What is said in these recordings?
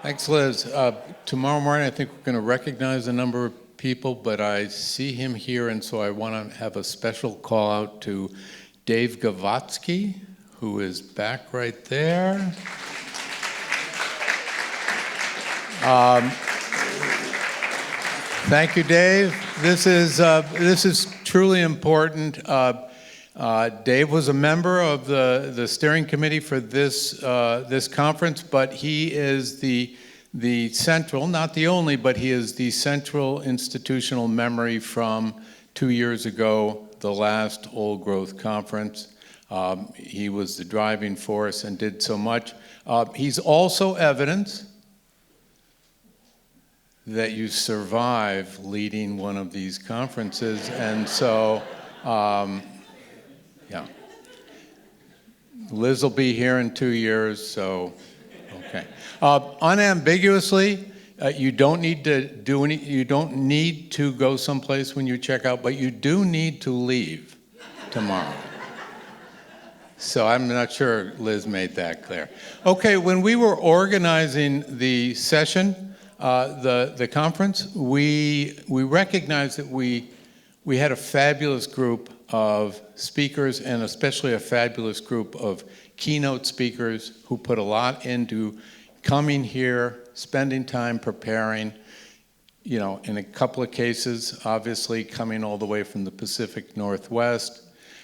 Thanks, Liz. Tomorrow morning, I think we're going to recognize a number of people, but I see him here, and so I want to have a special call out to Dave Gavatsky, who is back right there. Thank you, Dave. This is truly important. Dave was a member of the steering committee for this conference, but he is the central, not the only, but he is the central institutional memory from 2 years ago, the last Old Growth Conference. He was the driving force and did so much. He's also evidence that you survive leading one of these conferences, and so, yeah. Liz will be here in 2 years, so, okay. Unambiguously, you don't need to go someplace when you check out, but you do need to leave tomorrow. So I'm not sure Liz made that clear. Okay, when we were organizing the session, the conference, we recognized that we had a fabulous group of speakers, and especially a fabulous group of keynote speakers who put a lot into coming here, spending time preparing, you know, in a couple of cases, obviously coming all the way from the Pacific Northwest.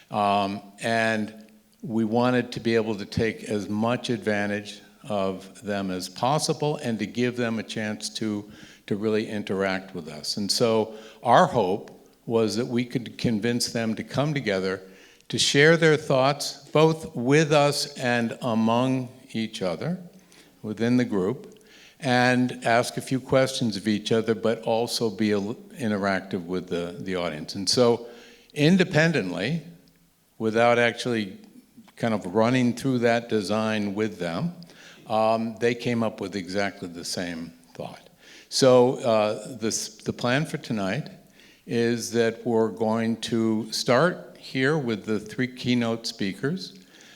And we wanted to be able to take as much advantage of them as possible and to give them a chance to really interact with us. And so our hope was that we could convince them to come together to share their thoughts, both with us and among each other, within the group, and ask a few questions of each other, but also be interactive with the audience. And so independently, without actually kind of running through that design with them, they came up with exactly the same thought. So the plan for tonight is that we're going to start here with the 3 keynote speakers,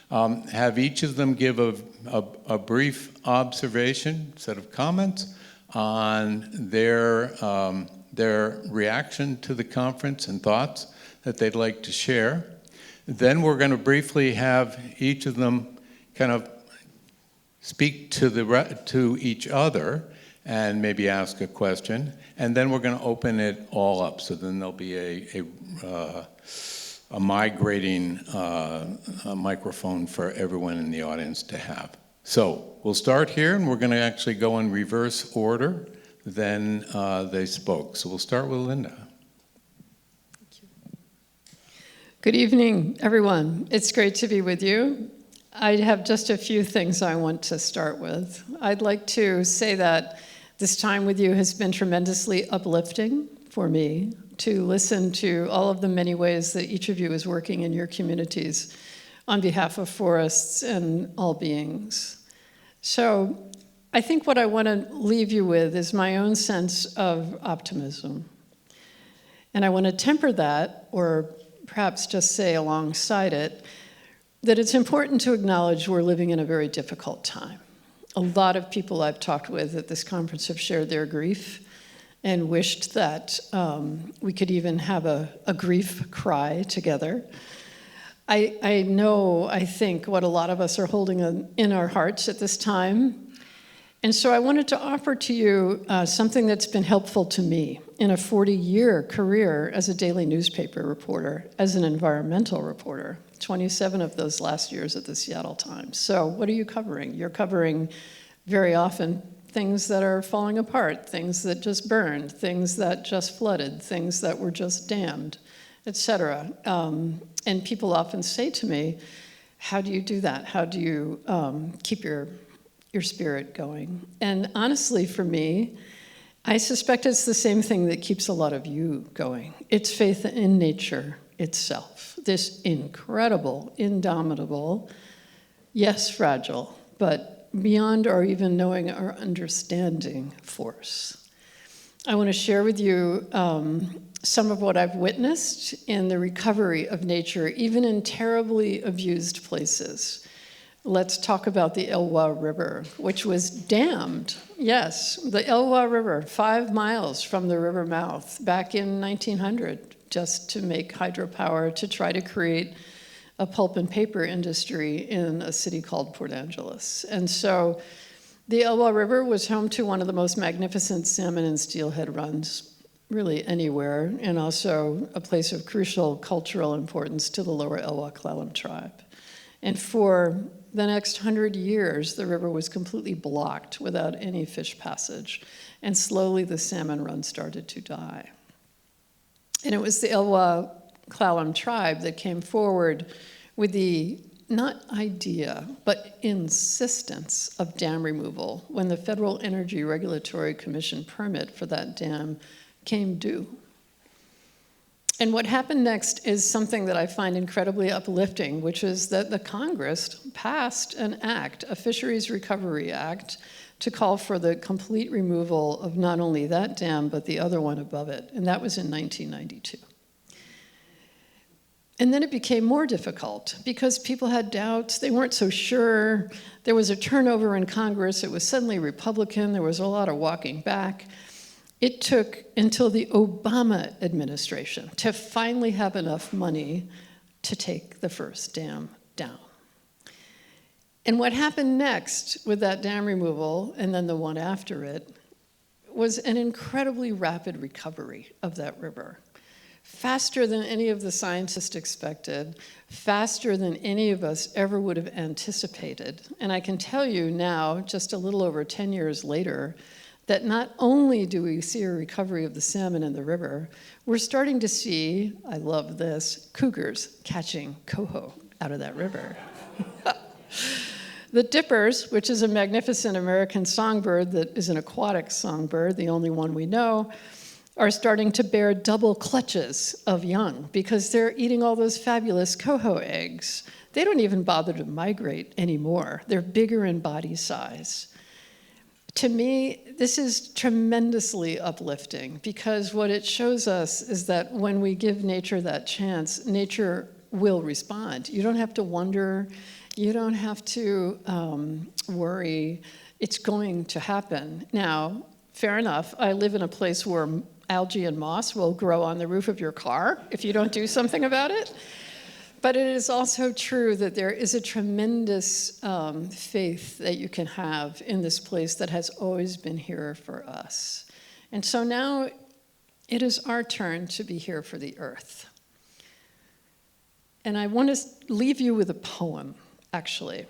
have each of them give a brief observation, set of comments on their reaction to the conference and thoughts that they'd like to share. Then we're going to briefly have each of them kind of speak to each other and maybe ask a question, and then we're going to open it all up. So then there'll be a migrating microphone for everyone in the audience to have. So we'll start here, and we're going to actually go in reverse order. Then they spoke. So we'll start with Lynda. Good evening, everyone. It's great to be with you. I have just a few things I want to start with. I'd like to say that this time with you has been tremendously uplifting for me to listen to all of the many ways that each of you is working in your communities on behalf of forests and all beings. So I think what I want to leave you with is my own sense of optimism. And I want to temper that, or perhaps just say alongside it, that it's important to acknowledge we're living in a very difficult time. A lot of people I've talked with at this conference have shared their grief and wished that we could even have a grief cry together. I know, I think, what a lot of us are holding in our hearts at this time. And so I wanted to offer to you something that's been helpful to me in a 40-year career as a daily newspaper reporter, as an environmental reporter, 27 of those last years at the Seattle Times. So what are you covering? You're covering very often things that are falling apart, things that just burned, things that just flooded, things that were just dammed, etc. And people often say to me, how do you do that? How do you keep your spirit going? And honestly, for me, I suspect it's the same thing that keeps a lot of you going. It's faith in nature itself. This incredible, indomitable, yes, fragile, but beyond our even knowing or understanding force. I want to share with you some of what I've witnessed in the recovery of nature, even in terribly abused places. let's talk about the Elwha River, which was dammed. Yes, the Elwha River, 5 miles from the river mouth back in 1900, just to make hydropower to try to create a pulp and paper industry in a city called Port Angeles. And so the Elwha River was home to one of the most magnificent salmon and steelhead runs really anywhere, and also a place of crucial cultural importance to the lower Elwha Clallam tribe. And for the next 100 years, the river was completely blocked without any fish passage, and slowly the salmon run started to die. And it was the Elwha Clallam tribe that came forward with the not idea, but insistence of dam removal when the Federal Energy Regulatory Commission permit for that dam came due. And what happened next is something that I find incredibly uplifting, which is that the Congress passed an act, a Fisheries Recovery Act, to call for the complete removal of not only that dam, but the other one above it, and that was in 1992. And then it became more difficult because people had doubts. They weren't so sure. There was a turnover in Congress. It was suddenly Republican. There was a lot of walking back. It took until the Obama administration to finally have enough money to take the first dam down. And what happened next with that dam removal, and then the one after it, was an incredibly rapid recovery of that river. Faster than any of the scientists expected, faster than any of us ever would have anticipated. And I can tell you now, just a little over 10 years later, that not only do we see a recovery of the salmon in the river, we're starting to see, I love this, cougars catching coho out of that river. The dippers, which is a magnificent American songbird that is an aquatic songbird, the only one we know, are starting to bear double clutches of young because they're eating all those fabulous coho eggs. They don't even bother to migrate anymore. They're bigger in body size. To me, this is tremendously uplifting because what it shows us is that when we give nature that chance, nature will respond. You don't have to wonder. You don't have to worry. It's going to happen. Now, fair enough, I live in a place where algae and moss will grow on the roof of your car if you don't do something about it. But it is also true that there is a tremendous faith that you can have in this place that has always been here for us. And so now it is our turn to be here for the earth. And I want to leave you with a poem, actually.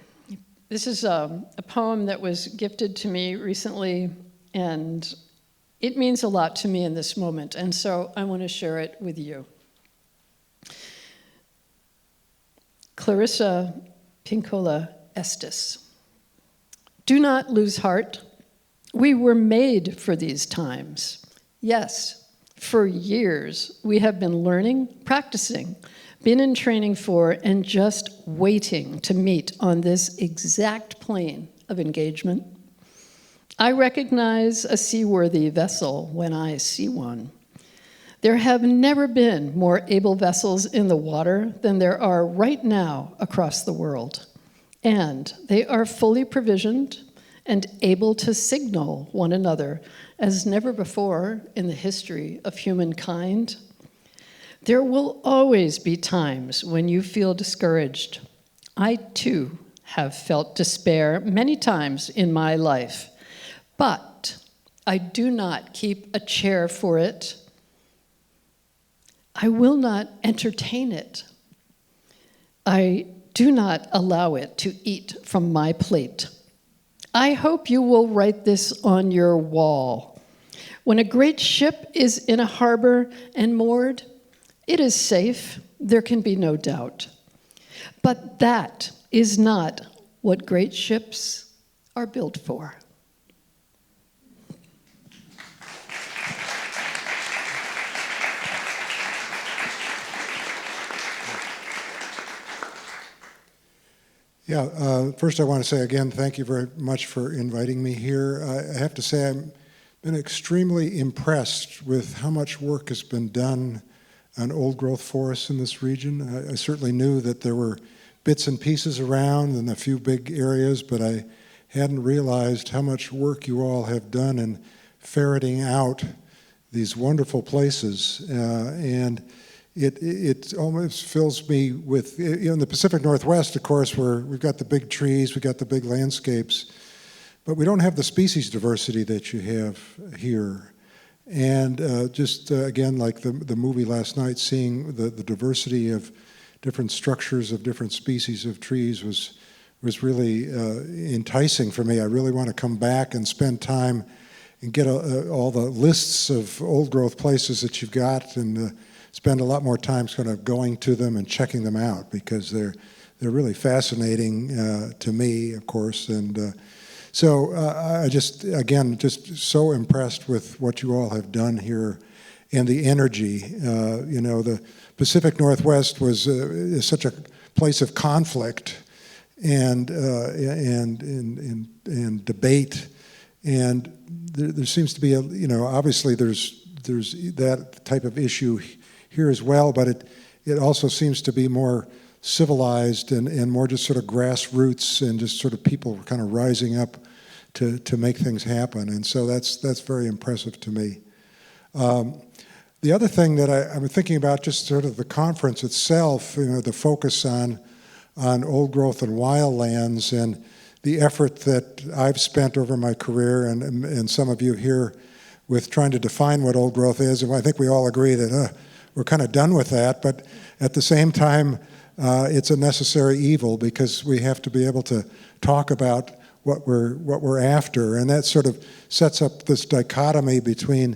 This is a poem that was gifted to me recently, and it means a lot to me in this moment, and so I want to share it with you. Clarissa Pinkola Estes. Do not lose heart. We were made for these times. Yes, for years we have been learning, practicing, been in training for, and just waiting to meet on this exact plane of engagement. I recognize a seaworthy vessel when I see one. There have never been more able vessels in the water than there are right now across the world. And they are fully provisioned and able to signal one another as never before in the history of humankind. There will always be times when you feel discouraged. I too have felt despair many times in my life, but I do not keep a chair for it. I will not entertain it. I do not allow it to eat from my plate. I hope you will write this on your wall. When a great ship is in a harbor and moored, it is safe, there can be no doubt. But that is not what great ships are built for. Yeah, first I want to say again, thank you very much for inviting me here. I have to say I've been extremely impressed with how much work has been done on old growth forests in this region. I certainly knew that there were bits and pieces around in a few big areas, but I hadn't realized how much work you all have done in ferreting out these wonderful places. And it almost fills me with, in the Pacific Northwest, of course, where we've got the big trees, we've got the big landscapes, but we don't have the species diversity that you have here. And again, like the movie last night, seeing the diversity of different structures of different species of trees was really enticing for me. I really want to come back and spend time and get all the lists of old growth places that you've got, and spend a lot more time kind of going to them and checking them out, because they're really fascinating to me, of course. And so I just so impressed with what you all have done here and the energy. The Pacific Northwest is such a place of conflict and debate, and there seems to be obviously there's that type of issue here as well, but it also seems to be more civilized and more just sort of grassroots, and just sort of people kind of rising up to make things happen. And so that's very impressive to me. The other thing that I'm thinking about, just sort of the conference itself, the focus on old growth and wildlands, and the effort that I've spent over my career, and some of you here, with trying to define what old growth is. And I think we all agree that we're kind of done with that, but at the same time, it's a necessary evil, because we have to be able to talk about what we're after, and that sort of sets up this dichotomy between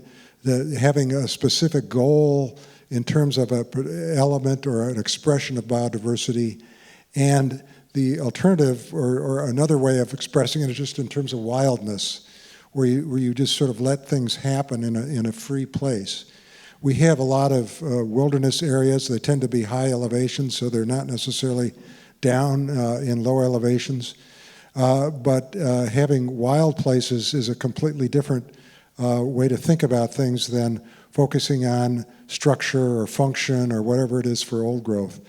having a specific goal in terms of an element or an expression of biodiversity, and the alternative or another way of expressing it is just in terms of wildness, where you just sort of let things happen in a free place. We have a lot of wilderness areas. They tend to be high elevations, so they're not necessarily down in low elevations. But having wild places is a completely different way to think about things than focusing on structure or function or whatever it is for old growth.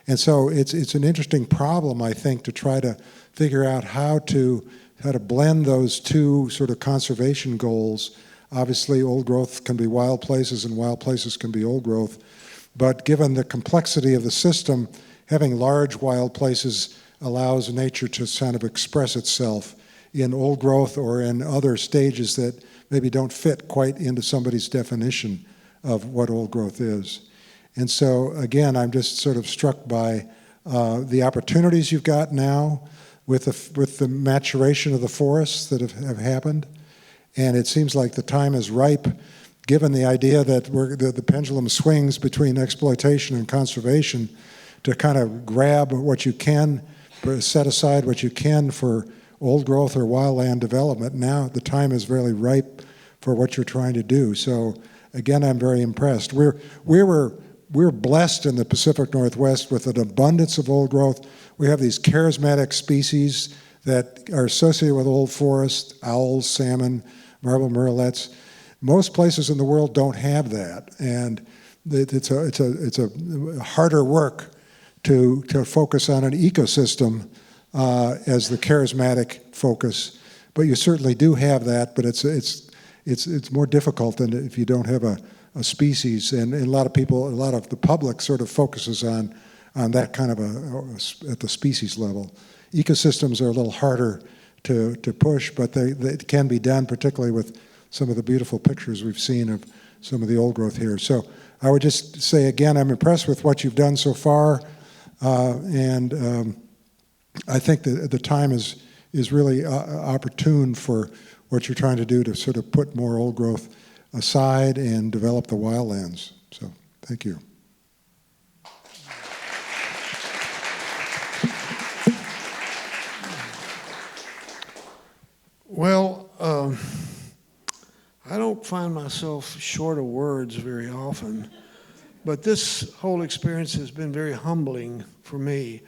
And so it's an interesting problem, I think, to try to figure out how to blend those two sort of conservation goals. Obviously, old growth can be wild places, and wild places can be old growth. But given the complexity of the system, having large wild places allows nature to kind of express itself in old growth or in other stages that maybe don't fit quite into somebody's definition of what old growth is. And so, again, I'm just sort of struck by the opportunities you've got now with the maturation of the forests that have happened. And it seems like the time is ripe, given the idea that the pendulum swings between exploitation and conservation, to kind of grab what you can, set aside what you can for old growth or wildland development. Now the time is really ripe for what you're trying to do. So again, I'm very impressed. We're blessed in the Pacific Northwest with an abundance of old growth. We have these charismatic species that are associated with old forests: owls, salmon, marble murrelets. Most places in the world don't have that, and it's a harder work to focus on an ecosystem as the charismatic focus. But you certainly do have that, but it's more difficult than if you don't have a species. And a lot of the public sort of focuses on that kind of at the species level. Ecosystems are a little harder to push, but they can be done, particularly with some of the beautiful pictures we've seen of some of the old growth here. So I would just say again, I'm impressed with what you've done so far, and I think that the time is really opportune for what you're trying to do to sort of put more old growth aside and develop the wildlands. So thank you. Well, I don't find myself short of words very often, but this whole experience has been very humbling for me.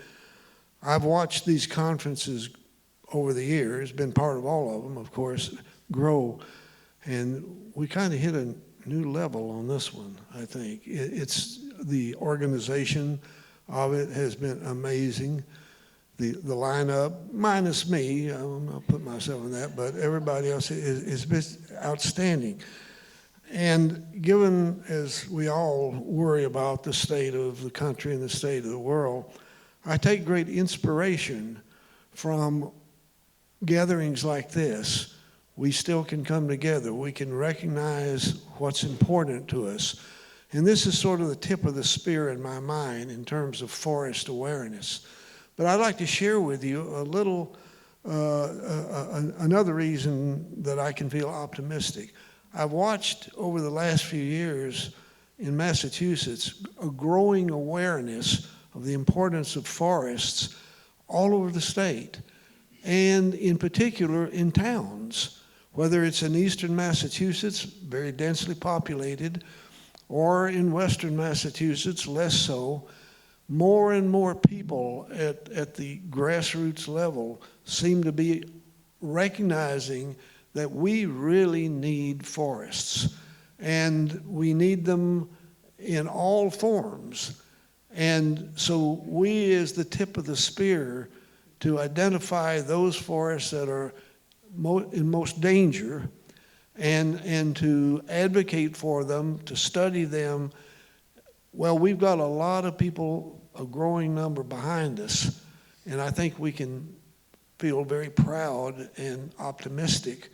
I've watched these conferences over the years, been part of all of them, of course, grow, and we kind of hit a new level on this one, I think. It's the organization of it has been amazing. the lineup, minus me. I'll put myself in that, but everybody else is outstanding. And given, as we all worry about the state of the country and the state of the world, I take great inspiration from gatherings like this. We still can come together. We can recognize what's important to us. And this is sort of the tip of the spear in my mind in terms of forest awareness. But I'd like to share with you a little, another reason that I can feel optimistic. I've watched over the last few years in Massachusetts a growing awareness of the importance of forests all over the state, and in particular in towns, whether it's in eastern Massachusetts, very densely populated, or in western Massachusetts, less so. More and more people at the grassroots level seem to be recognizing that we really need forests, and we need them in all forms. And so we, as the tip of the spear, to identify those forests that are in most danger, and to advocate for them, to study them. Well, we've got a lot of people, a growing number behind us, and I think we can feel very proud and optimistic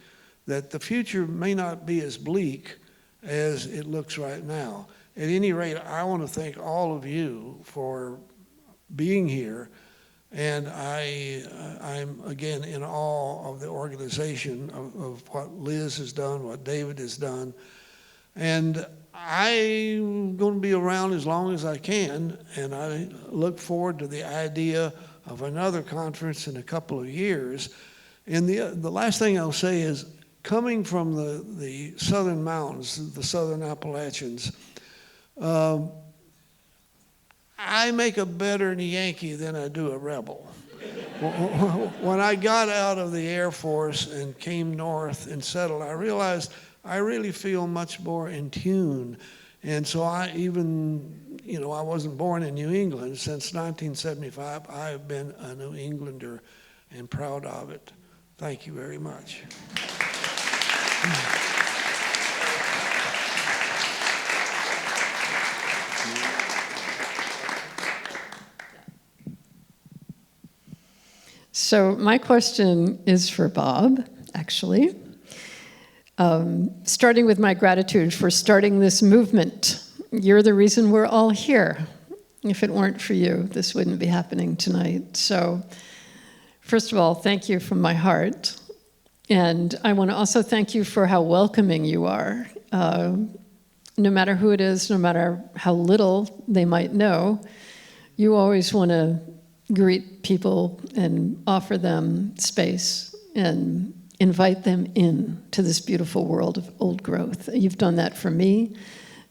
that the future may not be as bleak as it looks right now. At any rate, I want to thank all of you for being here, and I'm again in awe of the organization of what Liz has done, what David has done, and I'm going to be around as long as I can, and I look forward to the idea of another conference in a couple of years. And the last thing I'll say is, coming from the southern mountains, the southern Appalachians, I make a better Yankee than I do a rebel. When I got out of the Air Force and came north and settled, I realized I really feel much more in tune. And so I wasn't born in New England. Since 1975, I have been a New Englander and proud of it. Thank you very much. So my question is for Bob, actually. Starting with my gratitude for starting this movement. You're the reason we're all here. If it weren't for you, this wouldn't be happening tonight. So first of all, thank you from my heart. And I want to also thank you for how welcoming you are. No matter who it is, no matter how little they might know, you always want to greet people and offer them space and invite them in to this beautiful world of old growth. You've done that for me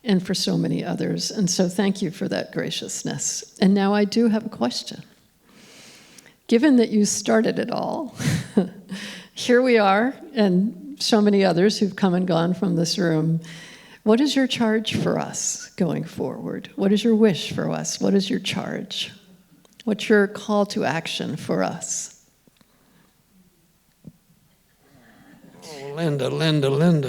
and for so many others. And so thank you for that graciousness. And now I do have a question. Given that you started it all, here we are, and so many others who've come and gone from this room. What is your charge for us going forward? What is your wish for us? What is your charge? What's your call to action for us? Oh, Lynda.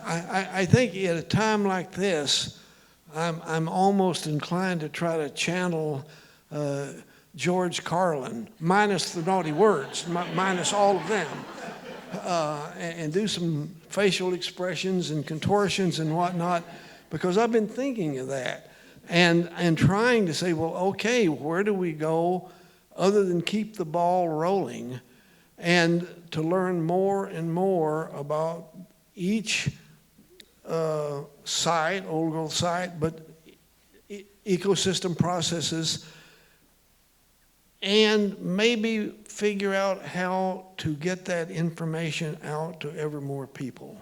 I think at a time like this, I'm almost inclined to try to channel George Carlin, minus the naughty words, minus all of them, and do some facial expressions and contortions and whatnot, because I've been thinking of that. And trying to say, well, okay, where do we go other than keep the ball rolling, and to learn more and more about each site, old growth site, but ecosystem processes, and maybe figure out how to get that information out to ever more people.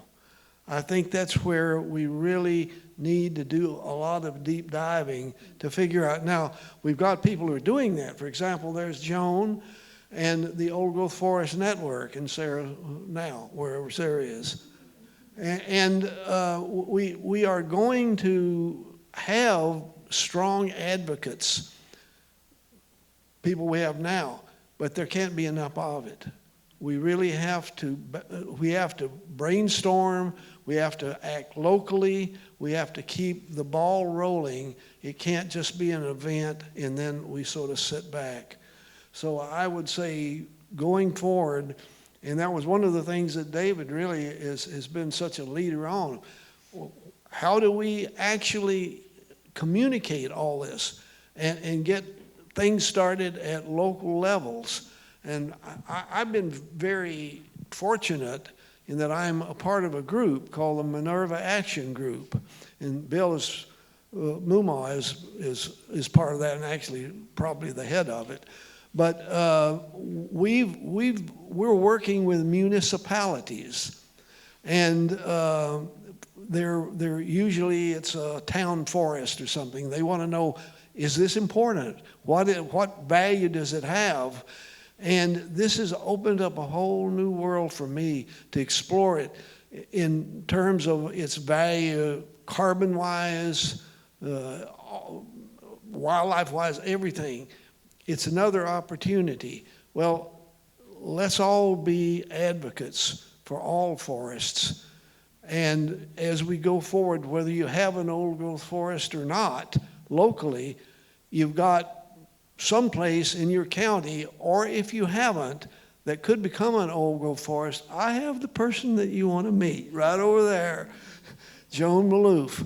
I think that's where we really need to do a lot of deep diving to figure out. Now, we've got people who are doing that. For example, there's Joan and the Old Growth Forest Network and Sarah now, wherever Sarah is. And we are going to have strong advocates people we have now, but there can't be enough of it. We really have to brainstorm, we have to act locally, we have to keep the ball rolling. It can't just be an event and then we sort of sit back. So I would say going forward, and that was one of the things that David really has been such a leader on. How do we actually communicate all this and get things started at local levels? And I've been very fortunate in that I'm a part of a group called the Minerva Action Group. And Bill Muma is part of that and actually probably the head of it. But we're working with municipalities, and they're usually it's a town forest or something. They want to know, is this important? What value does it have? And this has opened up a whole new world for me to explore it in terms of its value, carbon-wise, wildlife-wise, everything. It's another opportunity. Well, let's all be advocates for all forests. And as we go forward, whether you have an old growth forest or not, locally, you've got some place in your county, or if you haven't, that could become an old growth forest. I have the person that you want to meet right over there, Joan Loaf.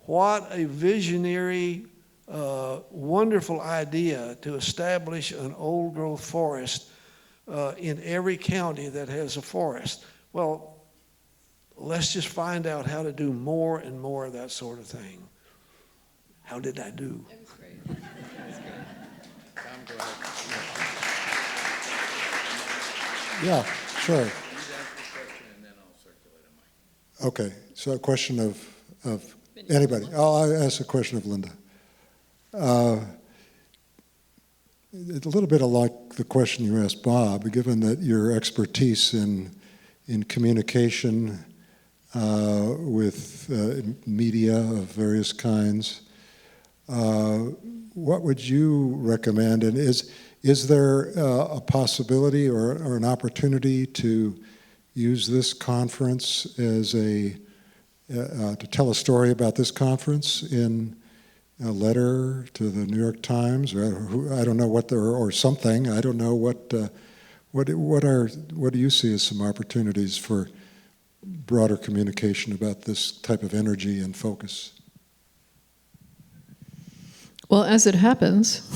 What a visionary, wonderful idea to establish an old growth forest in every county that has a forest. Well, let's just find out how to do more and more of that sort of thing. How did I do? That was great. That was great. Tom, go ahead. Yeah, sure. You ask the question and then I'll circulate a mic. Okay, so a question of anybody. I'll ask a question of Lynda. It's a little bit like the question you asked Bob, given that your expertise in communication with media of various kinds, what would you recommend? And is there a possibility or an opportunity to use this conference as to tell a story about this conference in a letter to the New York Times, or I don't know what, or something. I don't know what do you see as some opportunities for broader communication about this type of energy and focus? Well, as it happens,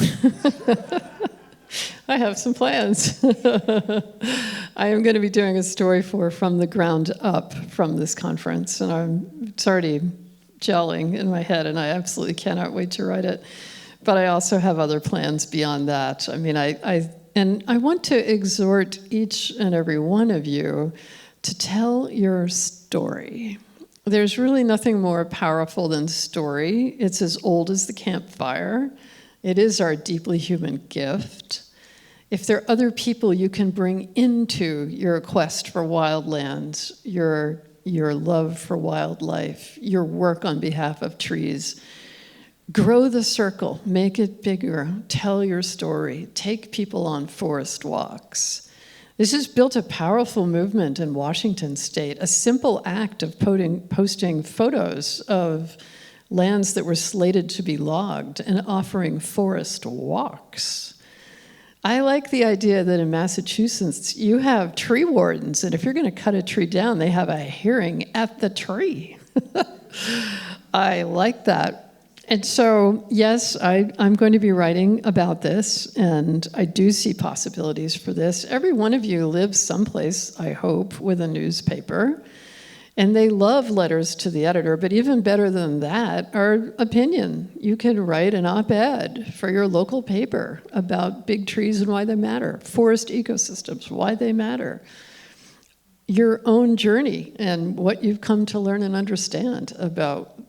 I have some plans. I am going to be doing a story From the Ground Up from this conference, and it's already gelling in my head, and I absolutely cannot wait to write it. But I also have other plans beyond that. I mean, I want to exhort each and every one of you to tell your story. There's really nothing more powerful than story. It's as old as the campfire. It is our deeply human gift. If there are other people you can bring into your quest for wildlands, your love for wildlife, your work on behalf of trees, grow the circle, make it bigger, tell your story, take people on forest walks. This has built a powerful movement in Washington state, a simple act of posting photos of lands that were slated to be logged and offering forest walks. I like the idea that in Massachusetts, you have tree wardens, and if you're going to cut a tree down, they have a hearing at the tree. I like that. And so, yes, I'm going to be writing about this, and I do see possibilities for this. Every one of you lives someplace, I hope, with a newspaper, and they love letters to the editor, but even better than that are opinion. You can write an op-ed for your local paper about big trees and why they matter, forest ecosystems, why they matter, your own journey and what you've come to learn and understand about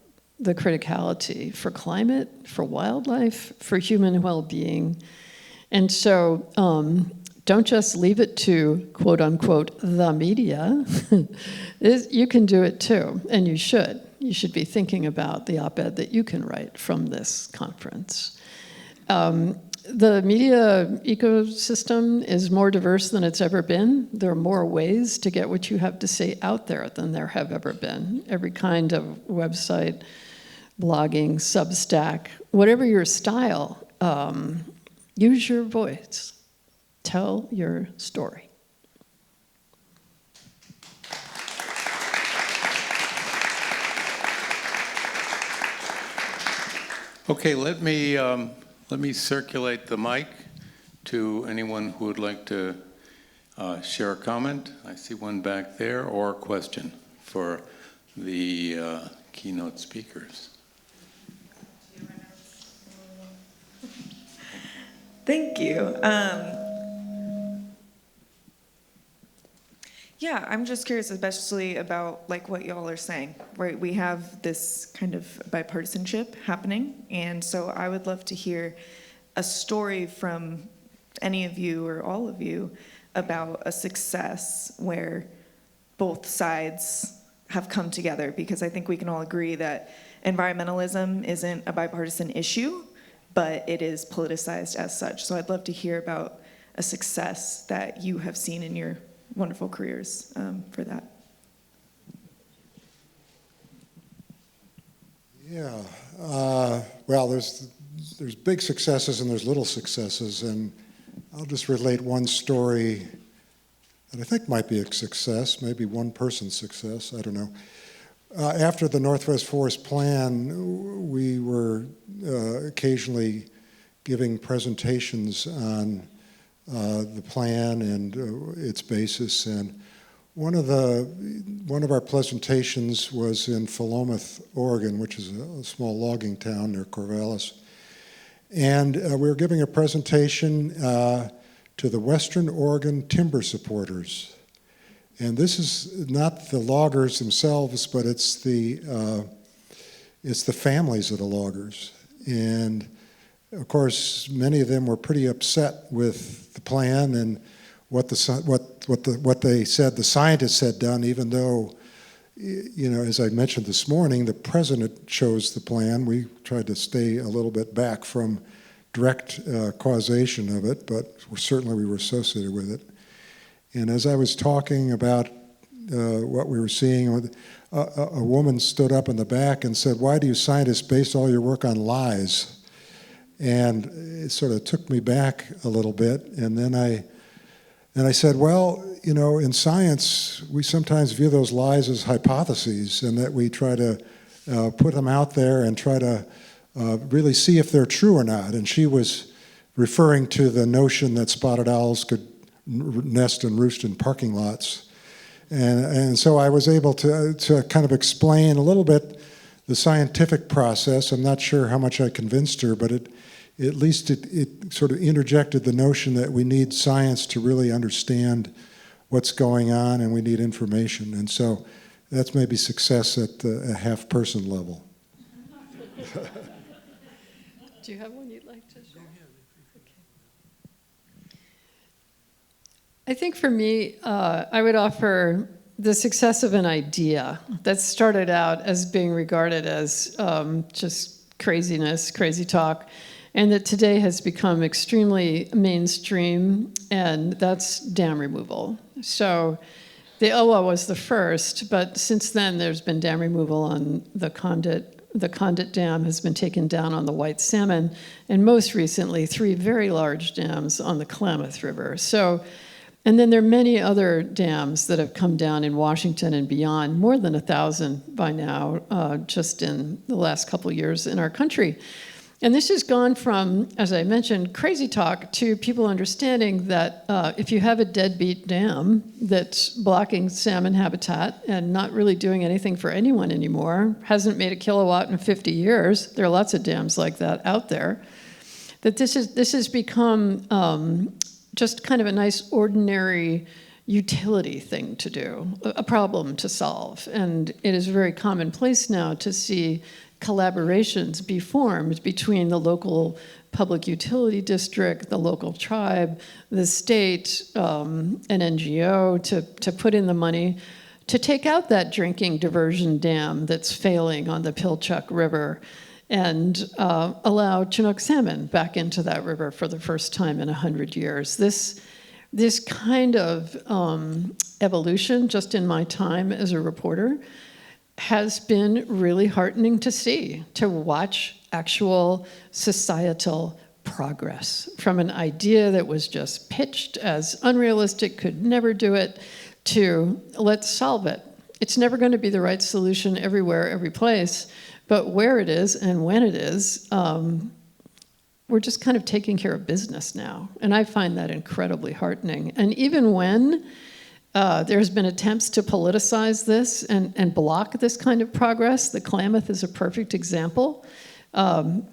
the criticality for climate, for wildlife, for human well-being. And so don't just leave it to, quote unquote, the media. You can do it too, and you should. You should be thinking about the op-ed that you can write from this conference. the media ecosystem is more diverse than it's ever been. There are more ways to get what you have to say out there than there have ever been. Every kind of website, blogging, Substack, whatever your style, use your voice. Tell your story. Okay, let me circulate the mic to anyone who would like to share a comment. I see one back there, or a question for the keynote speakers. Thank you. Yeah, I'm just curious, especially about like what y'all are saying, right? We have this kind of bipartisanship happening, and so I would love to hear a story from any of you or all of you about a success where both sides have come together, because I think we can all agree that environmentalism isn't a bipartisan issue, but it is politicized as such. So I'd love to hear about a success that you have seen in your wonderful careers for that. Yeah, well, there's big successes and there's little successes, and I'll just relate one story that I think might be a success, maybe one person's success, I don't know. After the Northwest Forest Plan, we were occasionally giving presentations on the plan and its basis, and one of our presentations was in Philomath, Oregon, which is a small logging town near Corvallis, and we were giving a presentation to the Western Oregon timber supporters, and this is not the loggers themselves, but it's the families of the loggers, and of course, many of them were pretty upset with the plan and what they said the scientists had done, even though, you know, as I mentioned this morning, the president chose the plan. We tried to stay a little bit back from direct causation of it, but certainly we were associated with it. And as I was talking about what we were seeing, a woman stood up in the back and said, "Why do you scientists base all your work on lies?" And it sort of took me back a little bit, and then I said, well, you know, in science, we sometimes view those lies as hypotheses, and that we try to put them out there and try to really see if they're true or not. And she was referring to the notion that spotted owls could nest and roost in parking lots. And so I was able to kind of explain a little bit the scientific process. I'm not sure how much I convinced her, but at least it sort of interjected the notion that we need science to really understand what's going on, and we need information. And so that's maybe success at a half-person level. Do you have one you'd like to share? Okay. I think for me, I would offer the success of an idea that started out as being regarded as just craziness, crazy talk, and that today has become extremely mainstream, and that's dam removal. So the OWA was the first, but since then there's been dam removal on the Condit. The Condit Dam has been taken down on the White Salmon, and most recently 3 very large dams on the Klamath River. So, and then there are many other dams that have come down in Washington and beyond, more than 1,000 by now, just in the last couple of years in our country. And this has gone from, as I mentioned, crazy talk to people understanding that if you have a deadbeat dam that's blocking salmon habitat and not really doing anything for anyone anymore, hasn't made a kilowatt in 50 years, there are lots of dams like that out there, that this has become just kind of a nice ordinary utility thing to do, a problem to solve. And it is very commonplace now to see collaborations be formed between the local public utility district, the local tribe, the state, an NGO to put in the money to take out that drinking diversion dam that's failing on the Pilchuck River. and allow Chinook salmon back into that river for the first time in 100 years. This kind of evolution, just in my time as a reporter, has been really heartening to see, to watch actual societal progress from an idea that was just pitched as unrealistic, could never do it, to let's solve it. It's never going to be the right solution everywhere, every place, but where it is and when it is, we're just kind of taking care of business now. And I find that incredibly heartening. And even when there's been attempts to politicize this and block this kind of progress, the Klamath is a perfect example.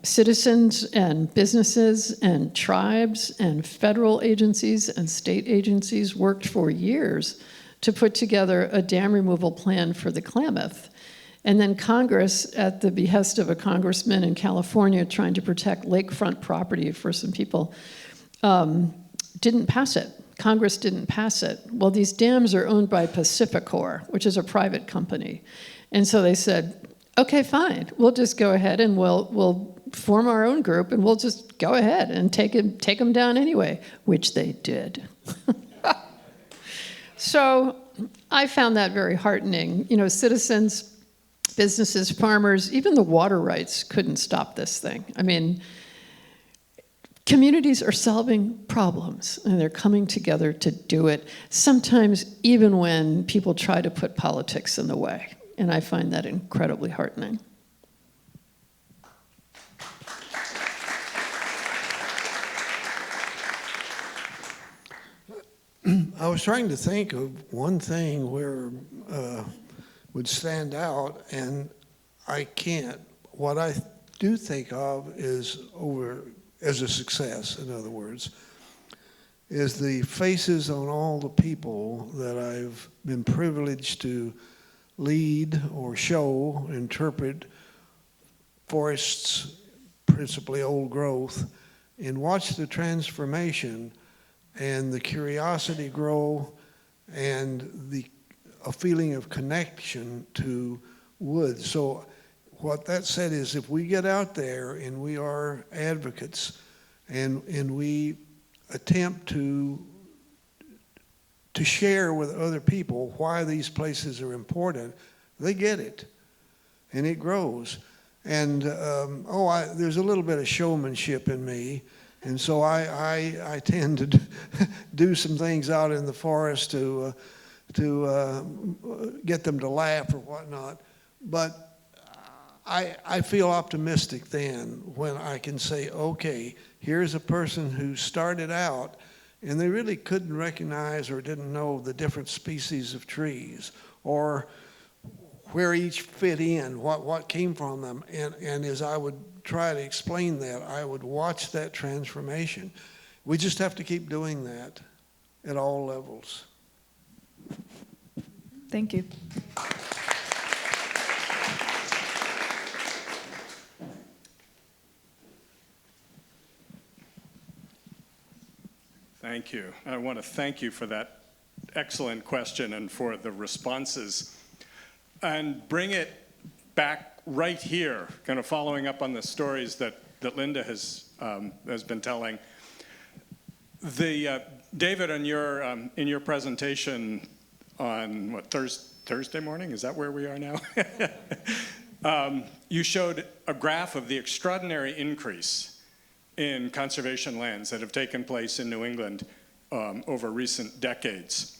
Citizens and businesses and tribes and federal agencies and state agencies worked for years to put together a dam removal plan for the Klamath. And then Congress, at the behest of a congressman in California trying to protect lakefront property for some people, didn't pass it. Congress didn't pass it. Well, these dams are owned by Pacificor, which is a private company. And so they said, okay, fine, we'll just go ahead and we'll form our own group and we'll just go ahead and take them down anyway, which they did. So I found that very heartening. You know, citizens, businesses, farmers, even the water rights couldn't stop this thing. I mean, communities are solving problems and they're coming together to do it, sometimes even when people try to put politics in the way. And I find that incredibly heartening. I was trying to think of one thing where would stand out, and I can't. What I do think of is as a success, in other words, is the faces on all the people that I've been privileged to lead or show, interpret forests, principally old growth, and watch the transformation and the curiosity grow and a feeling of connection to woods. So what that said is, if we get out there and we are advocates and we attempt to share with other people why these places are important, they get it, and it grows. And there's a little bit of showmanship in me, and so I tend to do some things out in the forest to get them to laugh or whatnot. But I feel optimistic then when I can say, okay, here's a person who started out and they really couldn't recognize or didn't know the different species of trees or where each fit in, what came from them. And as I would try to explain that, I would watch that transformation. We just have to keep doing that at all levels. Thank you. Thank you. I want to thank you for that excellent question and for the responses. And bring it back right here, kind of following up on the stories that Lynda has been telling. David, in your presentation on Thursday morning, is that where we are now? You showed a graph of the extraordinary increase in conservation lands that have taken place in New England over recent decades.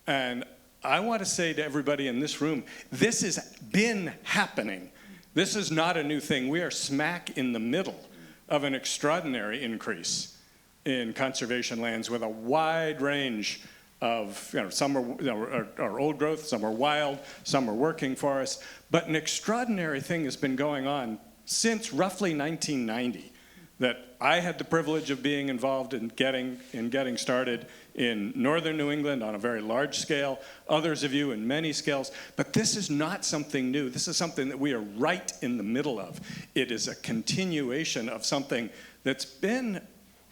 And I want to say to everybody in this room, this has been happening. This is not a new thing. We are smack in the middle of an extraordinary increase in conservation lands with a wide range of, some are old growth, some are wild, some are working forests. But an extraordinary thing has been going on since roughly 1990 that I had the privilege of being involved in getting started in northern New England on a very large scale, others of you in many scales. But this is not something new. This is something that we are right in the middle of. It is a continuation of something that's been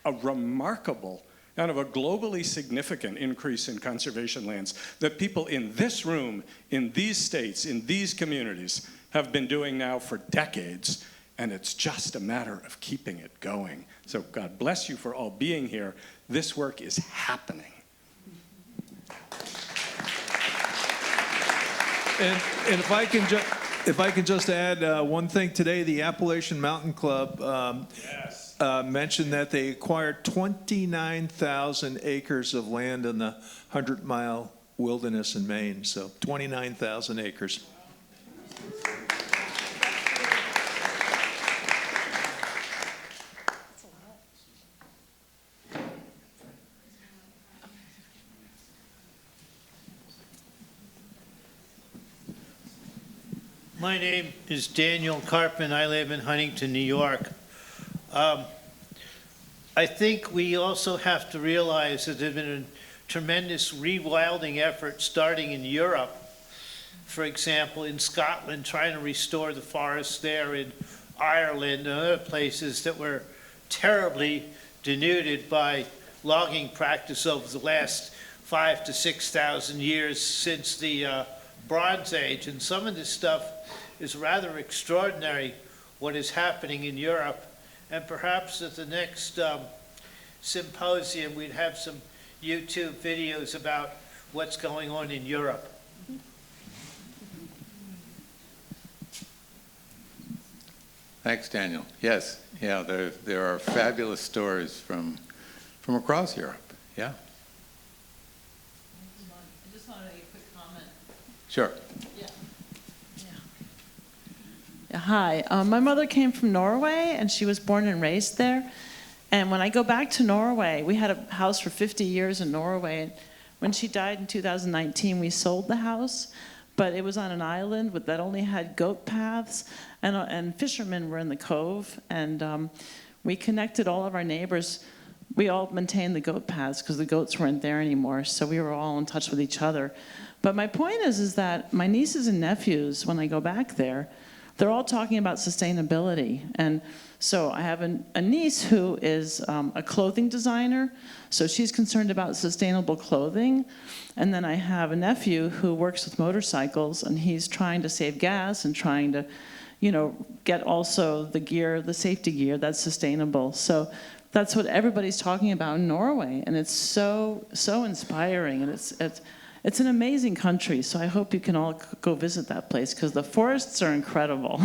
a remarkable, kind of a globally significant increase in conservation lands that people in this room, in these states, in these communities have been doing now for decades. and it's just a matter of keeping it going. So God bless you for all being here. This work is happening. And if I can just add one thing today, the Appalachian Mountain Club mentioned that they acquired 29,000 acres of land in the 100-mile wilderness in Maine. So 29,000 acres. My name is Daniel Carpin. I live in Huntington, New York. I think we also have to realize that there's been a tremendous rewilding effort starting in Europe. For example, in Scotland, trying to restore the forests there, in Ireland and other places that were terribly denuded by logging practice over the last 5,000 to 6,000 years since the Bronze Age. And some of this stuff is rather extraordinary, what is happening in Europe. And perhaps at the next symposium, we'd have some YouTube videos about what's going on in Europe. Thanks, Daniel. Yes, yeah, there are fabulous stories from across Europe. Yeah. I just wanted to make a quick comment. Sure. Yeah, hi. My mother came from Norway, and she was born and raised there. And when I go back to Norway, we had a house for 50 years in Norway. And when she died in 2019, we sold the house, but it was on an island that only had goat paths, and fishermen were in the cove. And we connected all of our neighbors. We all maintained the goat paths because the goats weren't there anymore, so we were all in touch with each other. But my point is that my nieces and nephews, when I go back there, they're all talking about sustainability. And so I have a niece who is a clothing designer, so she's concerned about sustainable clothing. And then I have a nephew who works with motorcycles, and he's trying to save gas and trying to, get also the gear, the safety gear that's sustainable. So that's what everybody's talking about in Norway, and it's so inspiring, and it's an amazing country, so I hope you can all go visit that place, because the forests are incredible.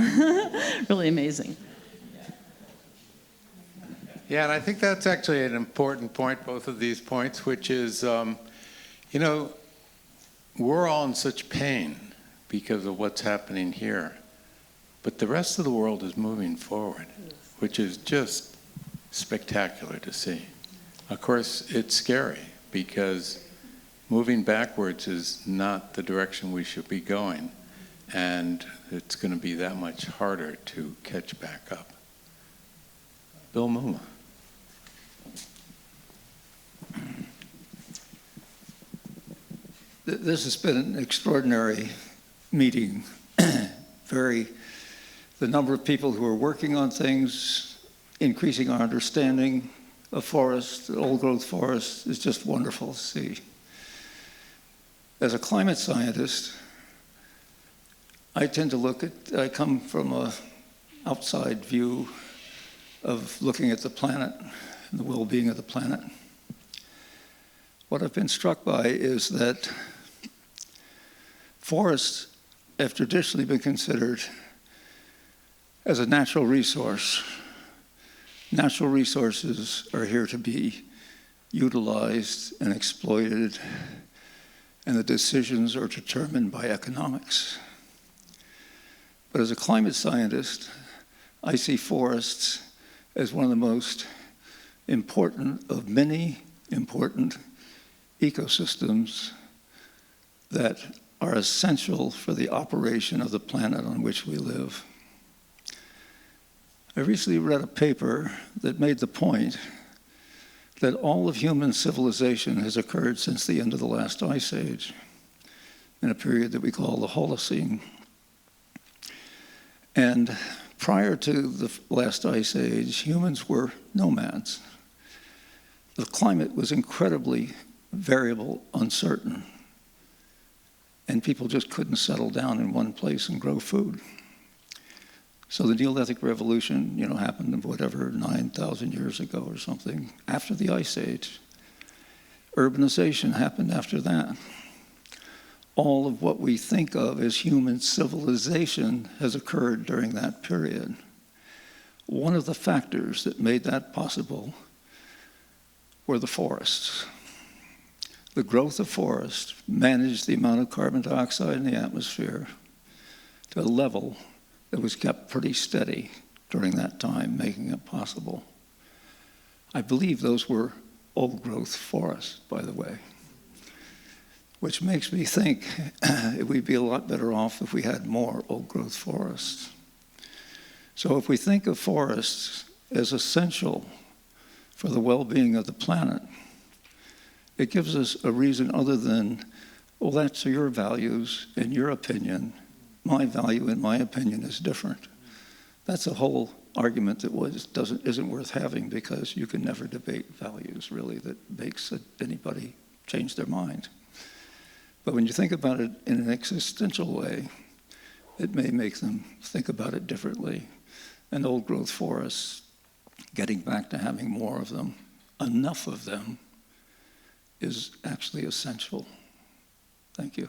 Really amazing. Yeah, and I think that's actually an important point, both of these points, which is, we're all in such pain because of what's happening here, but the rest of the world is moving forward, which is just spectacular to see. Of course, it's scary because moving backwards is not the direction we should be going, and it's going to be that much harder to catch back up. Bill Muma. This has been an extraordinary meeting. The number of people who are working on things, increasing our understanding of forests, old-growth forests, is just wonderful to see. As a climate scientist, I tend to I come from an outside view of looking at the planet and the well-being of the planet. What I've been struck by is that forests have traditionally been considered as a natural resource. Natural resources are here to be utilized and exploited, and the decisions are determined by economics. But as a climate scientist, I see forests as one of the most important of many important ecosystems that are essential for the operation of the planet on which we live. I recently read a paper that made the point that all of human civilization has occurred since the end of the last ice age, in a period that we call the Holocene. And prior to the last ice age, humans were nomads. The climate was incredibly variable, uncertain, and people just couldn't settle down in one place and grow food. So the Neolithic Revolution, happened whatever, 9,000 years ago or something, after the Ice Age. Urbanization happened after that. All of what we think of as human civilization has occurred during that period. One of the factors that made that possible were the forests. The growth of forests managed the amount of carbon dioxide in the atmosphere to a level that was kept pretty steady during that time, making it possible. I believe those were old-growth forests, by the way, which makes me think we'd be a lot better off if we had more old-growth forests. So if we think of forests as essential for the well-being of the planet, it gives us a reason other than, well, that's your values and your opinion. My value and my opinion is different. That's a whole argument that isn't worth having, because you can never debate values, really, that makes anybody change their mind. But when you think about it in an existential way, it may make them think about it differently. And old-growth forests, getting back to having more of them, enough of them, is actually essential. Thank you.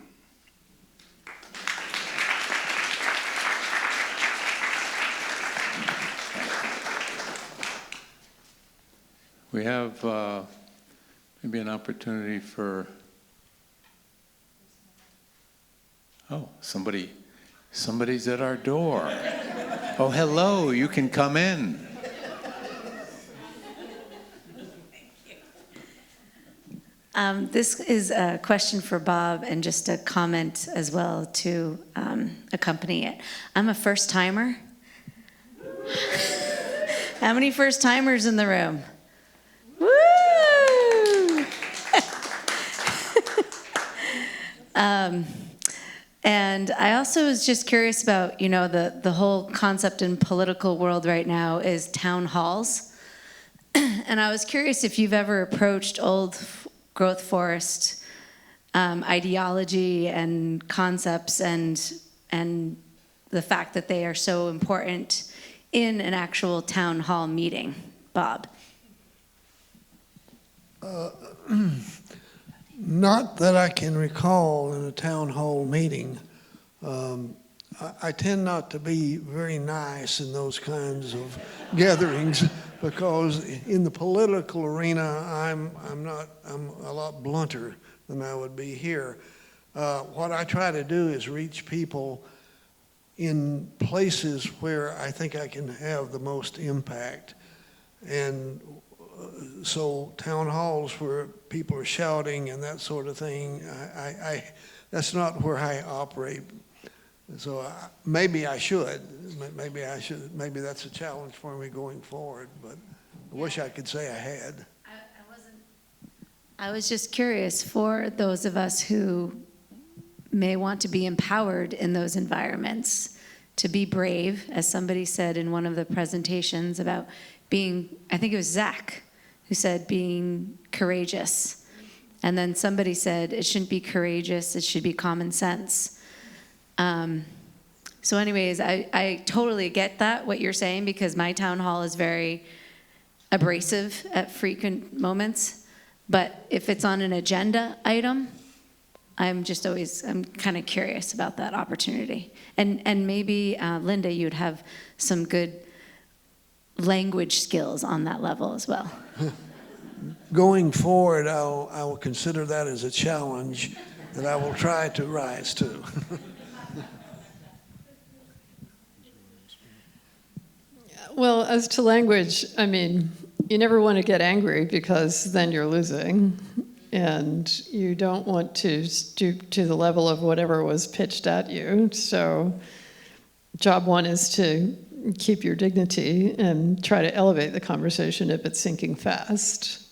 We have maybe an opportunity for, somebody's at our door. Oh, hello, you can come in. This is a question for Bob and just a comment as well to accompany it. I'm a first-timer. How many first-timers in the room? Woo! And I also was just curious about, the whole concept in political world right now is town halls. And I was curious if you've ever approached old growth forest ideology and concepts and the fact that they are so important in an actual town hall meeting. Bob? Not that I can recall in a town hall meeting. I tend not to be very nice in those kinds of gatherings, because in the political arena, I'm a lot blunter than I would be here. What I try to do is reach people in places where I think I can have the most impact. And so town halls where people are shouting and that sort of thing, that's not where I operate. So maybe I should. Maybe that's a challenge for me going forward, but I wish I could say I had. I was just curious, for those of us who may want to be empowered in those environments, to be brave, as somebody said in one of the presentations about being, I think it was Zach, who said being courageous. And then somebody said it shouldn't be courageous, it should be common sense. So anyways, I totally get that, what you're saying, because my town hall is very abrasive at frequent moments. But if it's on an agenda item, I'm kind of curious about that opportunity. And maybe, Lynda, you'd have some good language skills on that level as well. Going forward, I will consider that as a challenge that I will try to rise to. Well, as to language, I mean, you never want to get angry, because then you're losing. And you don't want to stoop to the level of whatever was pitched at you. So job one is to keep your dignity and try to elevate the conversation if it's sinking fast.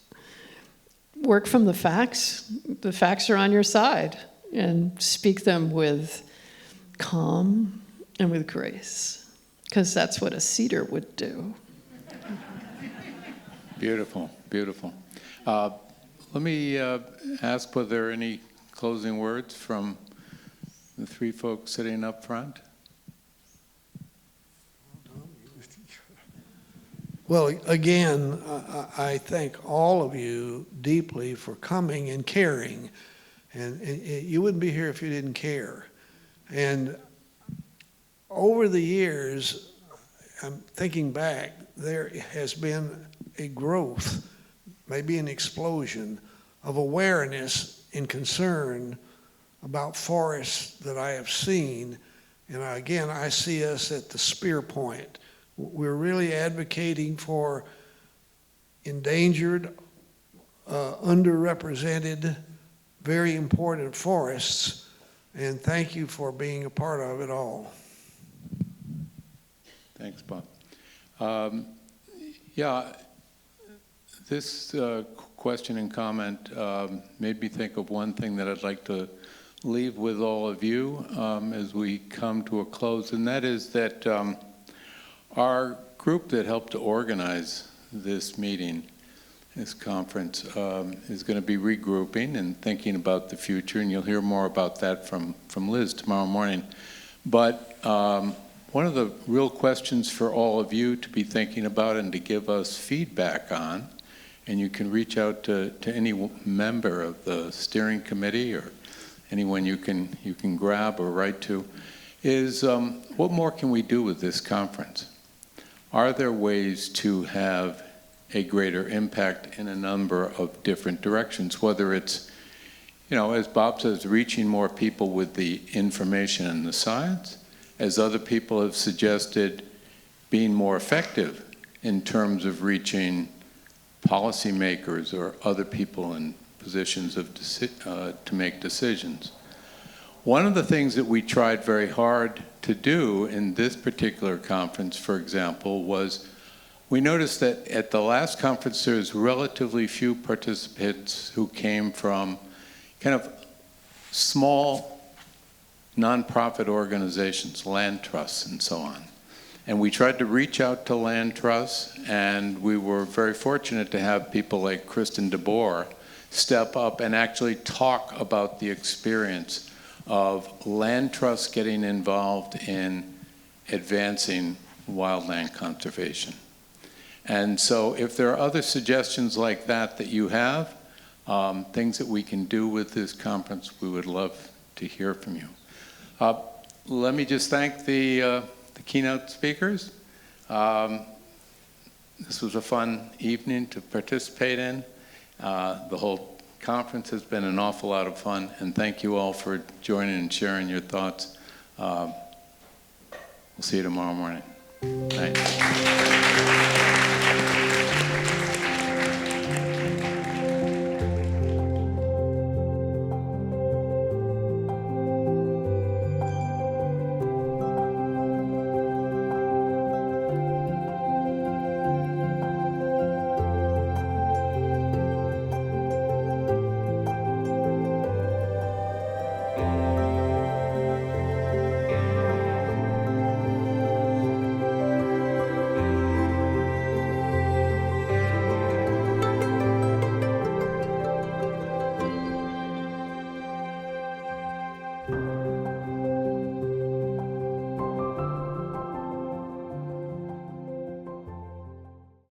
Work from the facts. The facts are on your side, and speak them with calm and with grace, because that's what a cedar would do. Beautiful, beautiful. Let me ask, were there any closing words from the three folks sitting up front? Well, again, I thank all of you deeply for coming and caring. And you wouldn't be here if you didn't care. And over the years, I'm thinking back, there has been a growth, maybe an explosion of awareness and concern about forests that I have seen. And again, I see us at the spear point. We're really advocating for endangered, underrepresented, very important forests. And thank you for being a part of it all. Thanks, Bob. Yeah, this question and comment made me think of one thing that I'd like to leave with all of you as we come to a close, and that is that our group that helped to organize this meeting, this conference, is going to be regrouping and thinking about the future, and you'll hear more about that from Liz tomorrow morning. But one of the real questions for all of you to be thinking about and to give us feedback on, and you can reach out to any member of the steering committee or anyone you can grab or write to, is what more can we do with this conference? Are there ways to have a greater impact in a number of different directions, whether it's, as Bob says, reaching more people with the information and the science, as other people have suggested, being more effective in terms of reaching policymakers or other people in positions of to make decisions. One of the things that we tried very hard to do in this particular conference, for example, was we noticed that at the last conference there's relatively few participants who came from kind of small nonprofit organizations, land trusts and so on. And we tried to reach out to land trusts, and we were very fortunate to have people like Kristen DeBoer step up and actually talk about the experience of land trusts getting involved in advancing wildland conservation. And so if there are other suggestions like that that you have, things that we can do with this conference, we would love to hear from you. Let me just thank the keynote speakers. This was a fun evening to participate in. The whole conference has been an awful lot of fun, and thank you all for joining and sharing your thoughts. We'll see you tomorrow morning. Thanks.